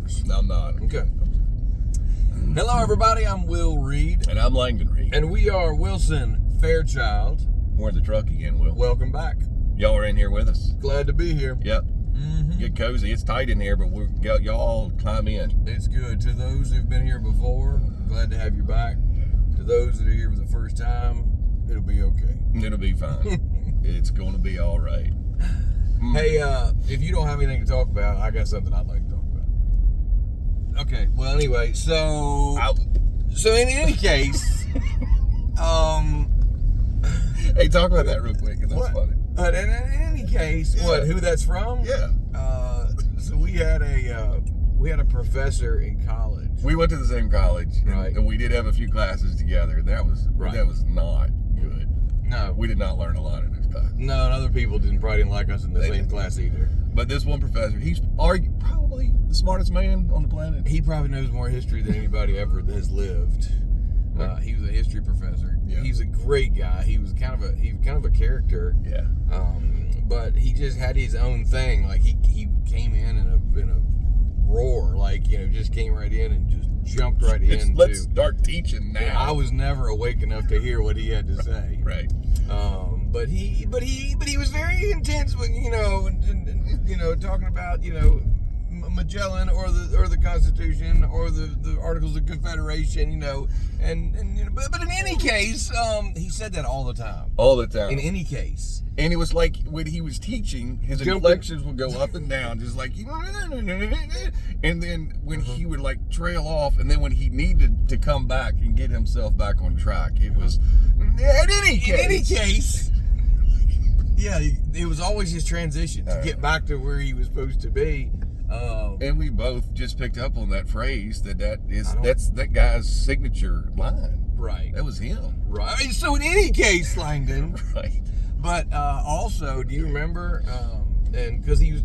yours? I'm not. Okay. Hello, everybody. I'm Will Reed. And I'm Langdon Reed. And we are Wilson Fairchild. We're in the truck again, Will. Welcome back. Y'all are in here with us. Glad to be here. Yep. Mm-hmm. Get cozy. It's tight in here, but we've got y'all climb in. It's good. To those who've been here before, glad to have you back. To those that are here for the first time, it'll be okay. It'll be fine. It's going to be all right. Hey, if you don't have anything to talk about, I got something I'd like to talk about. Okay. Well, anyway, so in any case, Hey, talk about that real quick, 'cause that's funny. In any case, who that's from? Yeah. So we had a professor in college. We went to the same college, Right. and we did have a few classes together. That was not good. No, We did not learn a lot in this class. no, and other people probably didn't like us in the They same didn't. class either. But this one professor, he's probably the smartest man on the planet. He probably knows more history than anybody ever has lived. He was a history professor. Yeah. He's a great guy. He was kind of a character. Yeah. But he just had his own thing. Like he came in a roar. Like, just came right in and just jumped right in. Let's start teaching now. I was never awake enough to hear what he had to say. Right. But he was very intense with and talking about Magellan or the Constitution or the Articles of Confederation, but in any case, he said that all the time. All the time. In any case. And it was like when he was teaching, his inflections would go up and down, just like, and then when he would like trail off, and then when he needed to come back and get himself back on track, it was, in any case. Yeah, it was always his transition to get back to where he was supposed to be. And we both just picked up on that phrase that's that guy's signature line. Right. That was him. Right. So in any case, Langdon. Right. But also, do you remember? And because he was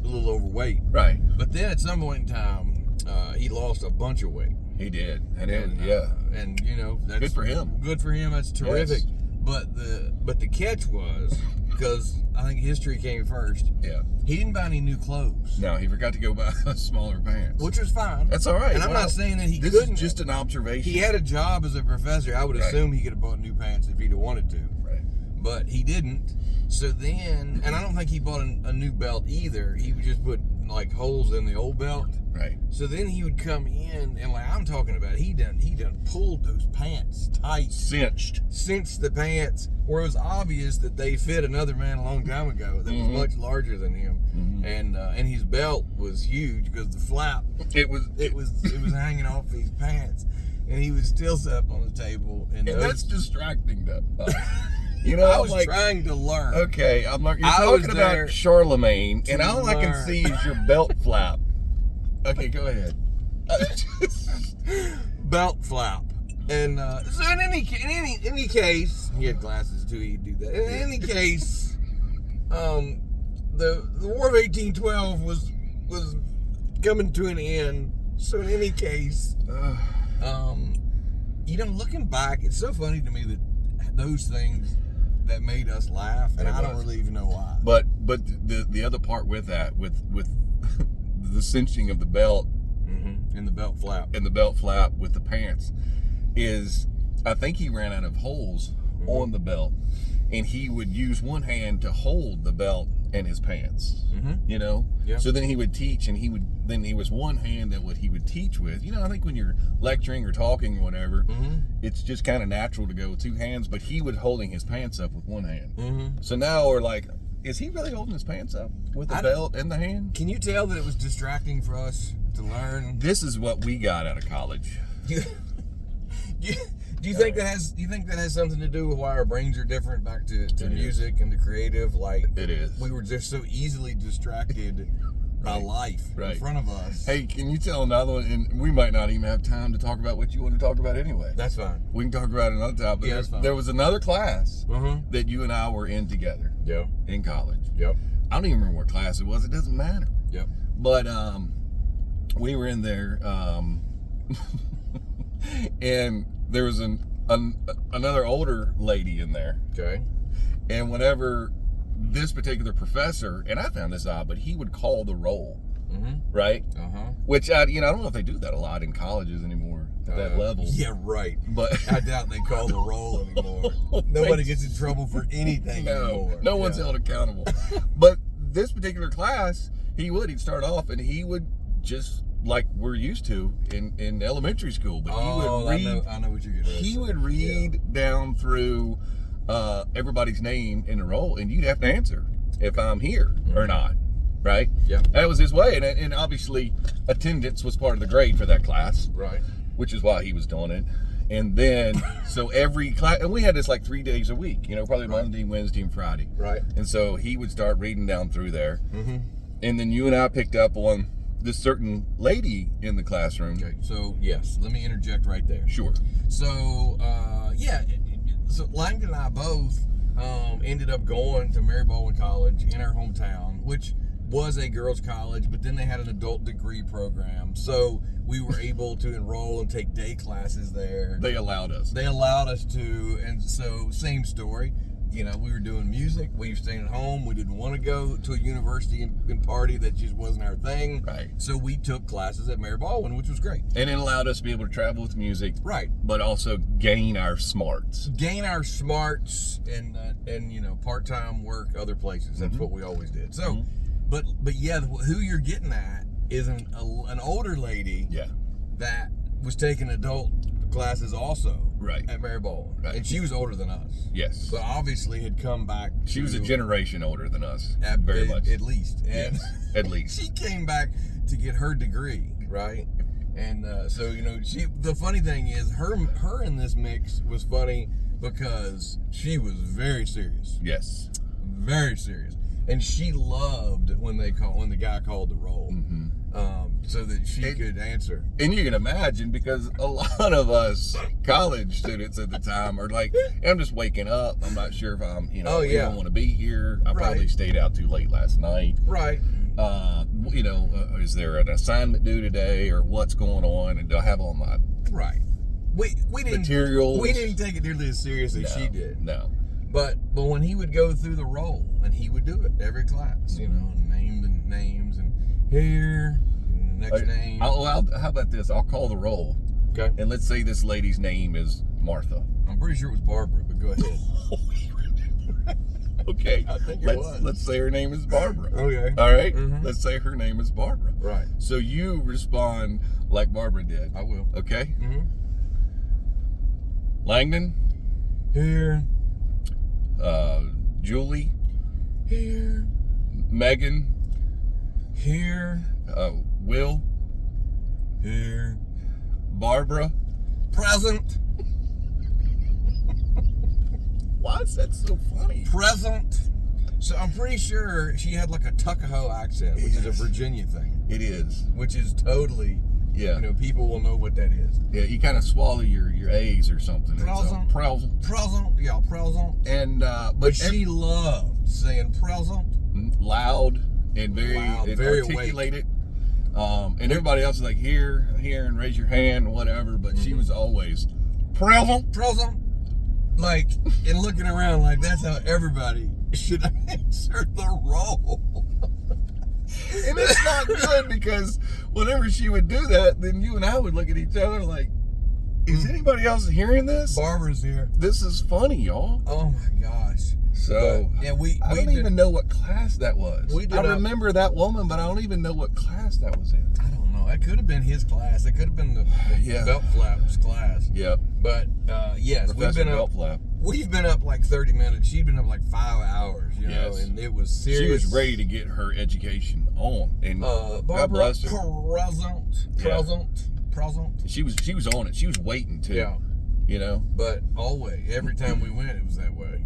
a little overweight. Right. But then at some point in time, he lost a bunch of weight. He did. And that's good for him. Good for him. That's terrific. Yes. But the catch was, because I think history came first. Yeah. He didn't buy any new clothes. No, he forgot to go buy smaller pants. Which was fine. That's all right. And I'm not saying that this couldn't. Is just an observation. He had a job as a professor. I would assume he could have bought new pants if he'd have wanted to. Right. But he didn't. So then, and I don't think he bought a new belt either. He would just put like holes in the old belt. Right. So then he would come in, and like I'm talking about, he done pulled those pants tight, cinched the pants, where it was obvious that they fit another man a long time ago that was much larger than him, and his belt was huge because the flap it was hanging off his pants, and he would still sit up on the table, and that's distracting though. I was trying to learn. Okay, I'm like, you're talking about Charlemagne, and all I can see is your belt flap. Okay, go ahead. Belt flap. And so in any case, he had glasses too. He'd do that. In any case, the War of 1812 was coming to an end. So in any case, looking back, it's so funny to me that those things that made us laugh, and I don't really even know why. But the other part with that, with the cinching of the belt and the belt flap with the pants, is I think he ran out of holes on the belt, and he would use one hand to hold the belt and his pants. Yeah. So then he would teach, and he was one hand that what he would teach with. I think when you're lecturing or talking or whatever, it's just kind of natural to go with two hands, but he was holding his pants up with one hand. So now we're like, is he really holding his pants up with the belt and the hand? Can you tell that it was distracting for us to learn? This is what we got out of college. Do you think that has something to do with why our brains are different back to music and to creative? Like, it is. We were just so easily distracted by life in front of us. Hey, can you tell another one? And we might not even have time to talk about what you want to talk about anyway. That's fine. We can talk about it another time. But that's fine. There was another class that you and I were in together. Yeah. In college. Yep. I don't even remember what class it was. It doesn't matter. Yep. But we were in there, and there was another older lady in there. Okay. And whenever this particular professor, and I found this odd, but he would call the roll right? Which I don't know if they do that a lot in colleges anymore at that level. Yeah, right. But I doubt they call the roll anymore. Nobody gets in trouble for anything anymore. No one's held accountable. But this particular class, he'd start off and he would just like we're used to in elementary school. But he would read. I know what you're getting at. He would read down through everybody's name in the roll, and you'd have to answer if I'm here or not. Right? Yeah. That was his way. And obviously, attendance was part of the grade for that class. Right. Which is why he was doing it. And then, so every class, and we had this like 3 days a week, probably Monday, Wednesday, and Friday. Right. And so he would start reading down through there. And then you and I picked up on this certain lady in the classroom. Okay. So, yes. Let me interject right there. Sure. So, So Langdon and I both ended up going to Mary Baldwin College in our hometown, which was a girls' college, but then they had an adult degree program. So we were able to enroll and take day classes there. They allowed us. They allowed us to, and so same story. We were doing music. We were staying at home. We didn't want to go to a university and party. That just wasn't our thing. Right. So we took classes at Mary Baldwin, which was great. And it allowed us to be able to travel with music. Right. But also gain our smarts. And part-time work other places. That's what we always did. So, but yeah, who you're getting at is an older lady. Yeah. That was taking adult classes also. Right. At Mary Baldwin. Right. And she was older than us. Yes. So obviously had come back. She was a generation older than us. Very much. At least. And yes, at least. She came back to get her degree, right? And the funny thing is her in this mix was funny because she was very serious. Yes. Very serious. And she loved when the guy called the roll. So that she could answer. And you can imagine, because a lot of us college students at the time are like, I'm just waking up. I'm not sure if I'm, I don't want to be here. I probably stayed out too late last night. Right. Is there an assignment due today, or what's going on? And do I have all my we didn't materials? We didn't take it nearly as serious as she did. No. But when he would go through the roll, and he would do it every class, name the names and here. Next name. How about this? I'll call the roll. Okay. And let's say this lady's name is Martha. I'm pretty sure it was Barbara, but go ahead. Okay. I think it was. Let's say her name is Barbara. Okay. All right? Let's say her name is Barbara. Right. So you respond like Barbara did. I will. Okay? Langdon? Here. Julie? Here. Megan? Here. Will? Here. Barbara? Present. Why is that so funny? Present. So I'm pretty sure she had like a Tuckahoe accent, which is a Virginia thing. It is. Which is totally, people will know what that is. Yeah, you kind of swallow your A's or something. Present. Present. Yeah, present. And, but she loved saying present. Loud and very articulated. And everybody else is like, here, and raise your hand, whatever. But she was always present. Like, and looking around like that's how everybody should answer the roll. And it's not good, because whenever she would do that, then you and I would look at each other like, is anybody else hearing this? Barbara's here. This is funny, y'all. Oh my gosh. So, I don't even know what class that was. I remember that woman, but I don't even know what class that was in. I don't know. It could have been his class. It could have been the belt flaps class. Yep. But, yes, we've been up like 30 minutes. She'd been up like 5 hours, and it was serious. She was ready to get her education on. And Barbara, God bless her. Present. She was on it. She was waiting too. Yeah. But always, every time we went, it was that way.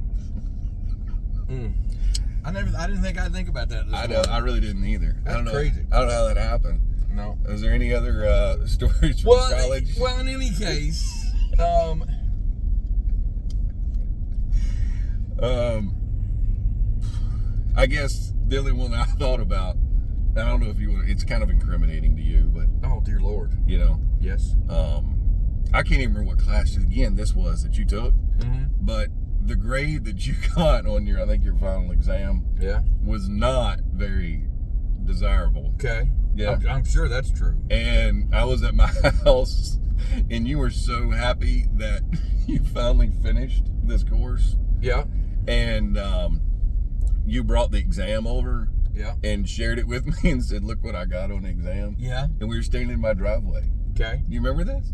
I didn't think I'd think about that. I really didn't either. That's crazy. I don't know how that happened. No. Is there any other stories from college? Well, in any case, I guess the only one I thought about, I don't know if you want. It's kind of incriminating to you, but oh dear Lord, Yes. I can't even remember what class again this was that you took, but the grade that you got on your final exam, was not very desirable. Okay. Yeah. I'm sure that's true. And I was at my house, and you were so happy that you finally finished this course. Yeah. And you brought the exam over. Yeah. And shared it with me and said, "Look what I got on the exam." Yeah. And we were standing in my driveway. Okay. Do you remember this?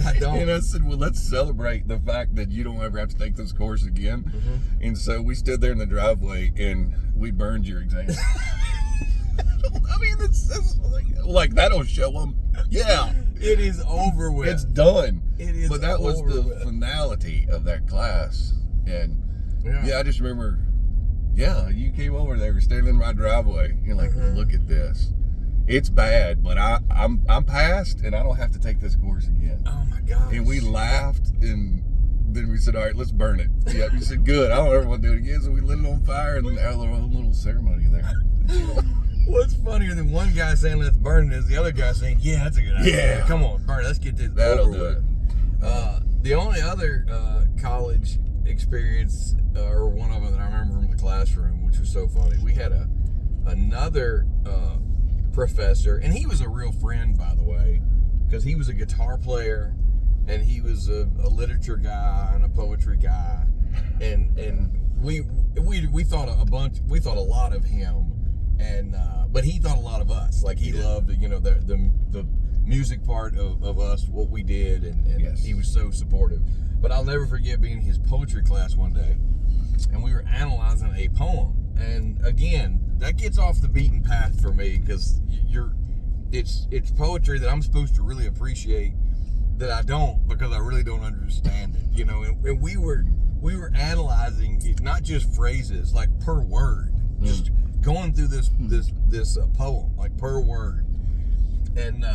I don't. And I said, well, let's celebrate the fact that you don't ever have to take this course again. Mm-hmm. And so we stood there in the driveway and we burned your exam. I mean, it's like that'll show them. Yeah. It is over with. It's done. It is. But that was the finality of that class. And I just remember, you came over there, we're standing in my driveway. You're like, look at this. It's bad, but I'm passed, and I don't have to take this course again. Oh my gosh. And we laughed, and then we said, all right, let's burn it. Yeah, you said, good. I don't ever want to do it again. So we lit it on fire, and then our little ceremony there. What's funnier than one guy saying let's burn it is the other guy saying, yeah, that's a good idea. Yeah. Come on, burn it. Let's get this That'll over do with. it. The only other college experience, or one of them that I remember from the classroom, which was so funny, we had another professor, and he was a real friend, by the way, because he was a guitar player, and he was a literature guy and a poetry guy, and we thought a lot of him, and but he thought a lot of us. Like he loved the music part of us, what we did, and yes. He was so supportive. But I'll never forget being in his poetry class one day, and we were analyzing a poem. And again, that gets off the beaten path for me because it's poetry that I'm supposed to really appreciate that I don't, because I really don't understand it. And we were analyzing it, not just phrases, like per word, just going through this poem, like per word. And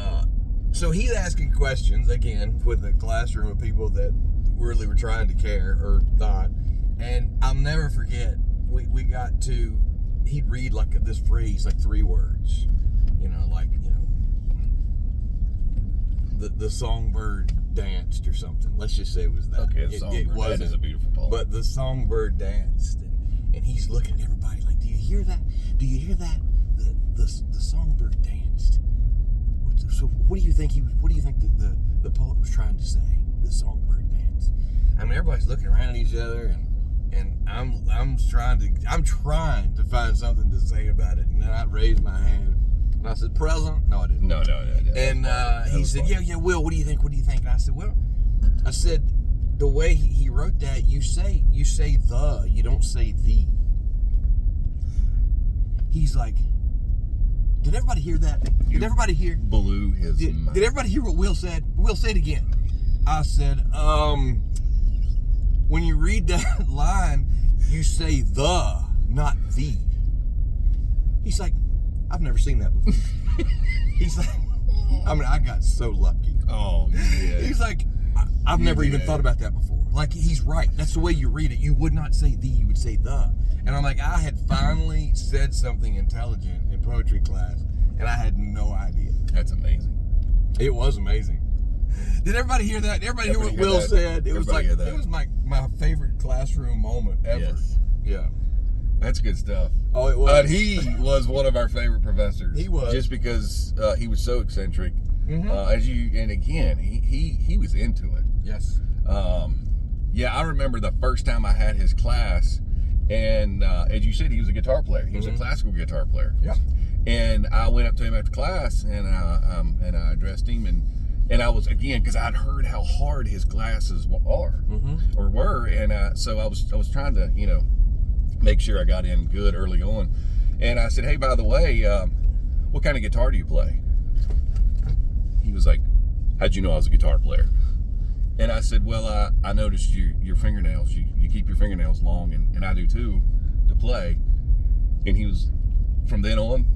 so he's asking questions again with a classroom of people that really were trying to care or not. And I'll never forget, we got to, he'd read like this phrase, like 3 words, the songbird danced or something. Let's just say it was that. Okay, the songbird, that is a beautiful poem. But the songbird danced, and he's looking at everybody like, do you hear that? Do you hear that? The songbird danced. So what do you think the poet was trying to say? The songbird danced. I mean, everybody's looking around at each other, and I'm trying to find something to say about it. And then I raised my hand and I said, "Present." No, I didn't. No. And he said, "Yeah, Will. What do you think? And I said, "Well," I said, "the way he wrote that, you say the, you don't say the." He's like, "Did everybody hear that? Did everybody hear?" Blew his mind. Did everybody hear what Will said? Will, say it again. I said, when you read that line, you say the, not the. He's like, I've never seen that before. He's like, I got so lucky. Oh, yeah. He's like, I've never even thought about that before. Like, he's right. That's the way you read it. You would not say the, you would say the. And I'm like, I had finally said something intelligent in poetry class, and I had no idea. That's amazing. It was amazing. Did everybody hear that? Did everybody hear what Will said? It was like, it was my favorite classroom moment ever. Yes. Yeah. That's good stuff. Oh, it was. But he was one of our favorite professors. He was. Just because he was so eccentric. Mm-hmm. And again, he was into it. Yes. I remember the first time I had his class, and as you said, he was a guitar player. He was a classical guitar player. Yeah. And I went up to him after class, and I addressed him, and I was, again, because I'd heard how hard his classes are or were, and so I was trying to make sure I got in good early on. And I said, hey, by the way, what kind of guitar do you play? He was like, how'd you know I was a guitar player? And I said, well, I noticed your fingernails. You keep your fingernails long, and I do too, to play. And he was, from then on,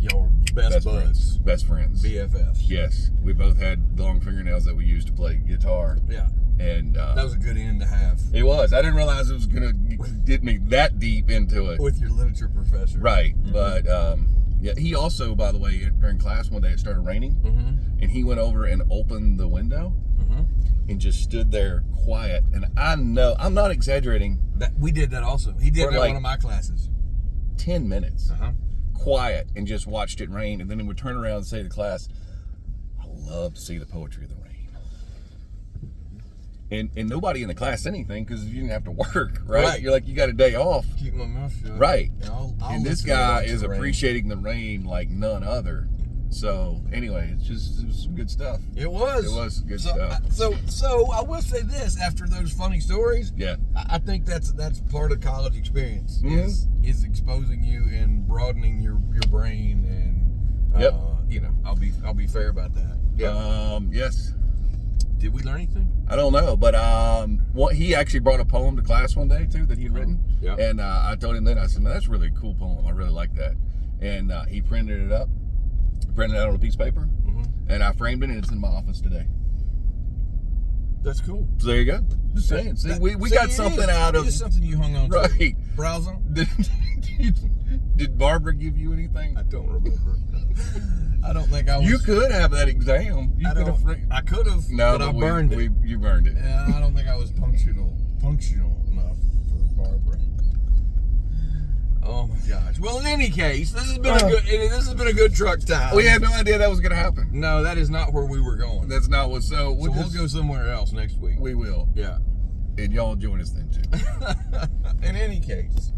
your best buds. Best friends. BFFs. Yes. We both had long fingernails that we used to play guitar. Yeah. And that was a good end to have. It was. I didn't realize it was going to get me that deep into it. With your literature professor. Right. But he also, by the way, during class one day it started raining, and he went over and opened the window and just stood there quiet. And I know, I'm not exaggerating. We did that also. He did that like one of my classes. 10 minutes. quiet and just watched it rain, and then would turn around and say to the class, I love to see the poetry of the rain. And nobody in the class said anything because you didn't have to work, right? You're like, you got a day off. Keep my mouth shut. Right. I'll and this guy is appreciating the rain like none other. So anyway, it was some good stuff. It was. It was good stuff. So I will say this: after those funny stories, yeah, I think that's part of college experience is exposing you and broadening your brain, and you know, I'll be fair about that. Yeah. Yes. Did we learn anything? I don't know, but he actually brought a poem to class one day too that he'd written. Yeah. And I told him then, I said, man, that's a really cool poem. I really like that. And he printed it up, printed it out on a piece of paper, and I framed it, and it's in my office today. That's cool. So there you go. Just saying. See, we got something out of. It is something you hung on to. Right. Browse on. Did Barbara give you anything? I don't remember. I don't think I was. You could have that exam. I could have. No, but I burned it. You burned it. Yeah, I don't think I was punctual enough for Barbara. Oh my gosh. Well, in any case, this has been a good truck time. We had no idea that was going to happen. No, that is not where we were going. That's not what. So we'll go somewhere else next week. We will. Yeah. And y'all join us then too. In any case.